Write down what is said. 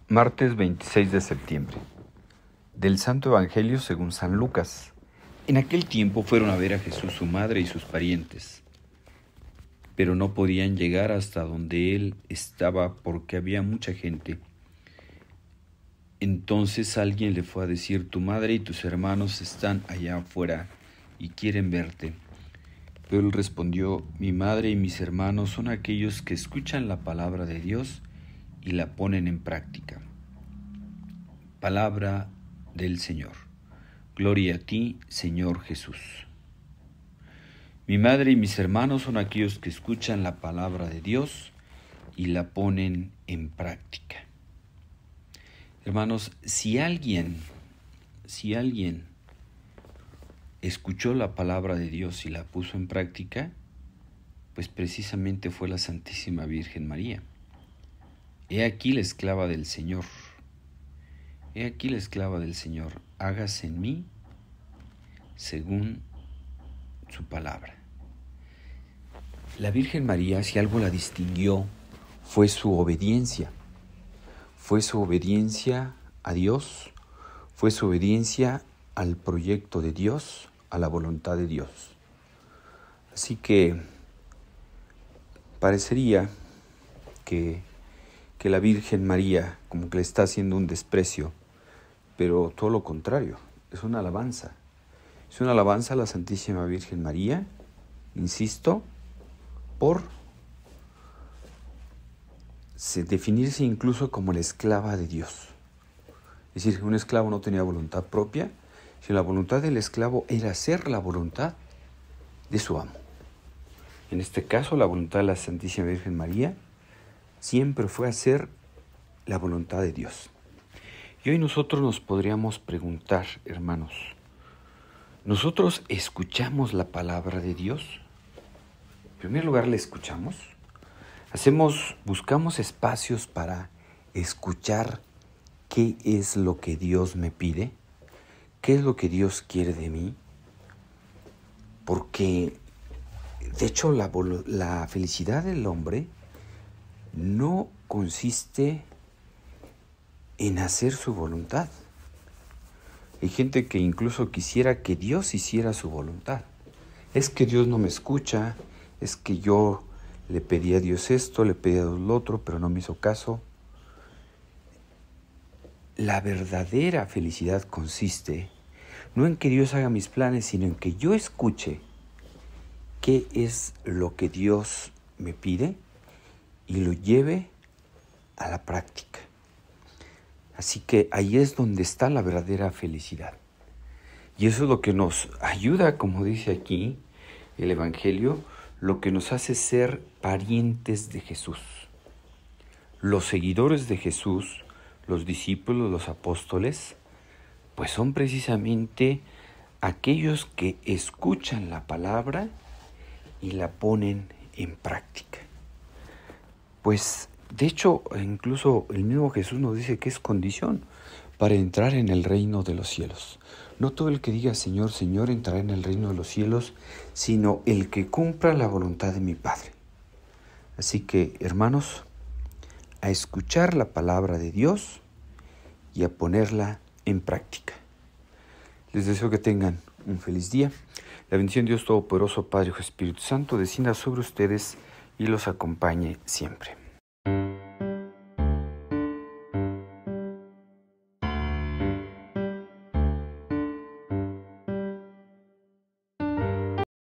Martes 26 de septiembre. Del Santo Evangelio según San Lucas. En aquel tiempo fueron a ver a Jesús su madre y sus parientes, pero no podían llegar hasta donde él estaba porque había mucha gente. Entonces alguien le fue a decir: tu madre y tus hermanos están allá afuera y quieren verte. Pero él respondió: mi madre y mis hermanos son aquellos que escuchan la palabra de Dios y la ponen en práctica. Palabra del Señor. Gloria a ti, Señor Jesús. Mi madre y mis hermanos son aquellos que escuchan la palabra de Dios y la ponen en práctica. Hermanos, si alguien escuchó la palabra de Dios y la puso en práctica, pues precisamente fue la Santísima Virgen María. He aquí la esclava del Señor. He aquí la esclava del Señor. Hágase en mí según su palabra. La Virgen María, si algo la distinguió, fue su obediencia. Fue su obediencia a Dios, fue su obediencia al proyecto de Dios, a la voluntad de Dios. Así que parecería que la Virgen María como que le está haciendo un desprecio, pero todo lo contrario, es una alabanza. Es una alabanza a la Santísima Virgen María, insisto, por definirse incluso como la esclava de Dios. Es decir, un esclavo no tenía voluntad propia, sino la voluntad del esclavo era hacer la voluntad de su amo. En este caso, la voluntad de la Santísima Virgen María siempre fue hacer la voluntad de Dios. Y hoy nosotros nos podríamos preguntar, hermanos, ¿nosotros escuchamos la palabra de Dios? En primer lugar, ¿la escuchamos? Buscamos espacios para escuchar qué es lo que Dios me pide, qué es lo que Dios quiere de mí, porque de hecho la felicidad del hombre no consiste en hacer su voluntad. Hay gente que incluso quisiera que Dios hiciera su voluntad. Es que Dios no me escucha, es que yo le pedí a Dios esto, le pedí a Dios lo otro, pero no me hizo caso. La verdadera felicidad consiste no en que Dios haga mis planes, sino en que yo escuche qué es lo que Dios me pide y lo lleve a la práctica. Así que ahí es donde está la verdadera felicidad. Y eso es lo que nos ayuda, como dice aquí el Evangelio, lo que nos hace ser parientes de Jesús. Los seguidores de Jesús, los discípulos, los apóstoles, pues son precisamente aquellos que escuchan la palabra y la ponen en práctica. Pues, de hecho, incluso el mismo Jesús nos dice que es condición para entrar en el reino de los cielos. No todo el que diga Señor, Señor entrará en el reino de los cielos, sino el que cumpla la voluntad de mi Padre. Así que, hermanos, a escuchar la palabra de Dios y a ponerla en práctica. Les deseo que tengan un feliz día. La bendición de Dios Todopoderoso, Padre, Hijo y Espíritu Santo, descienda sobre ustedes y los acompañe siempre.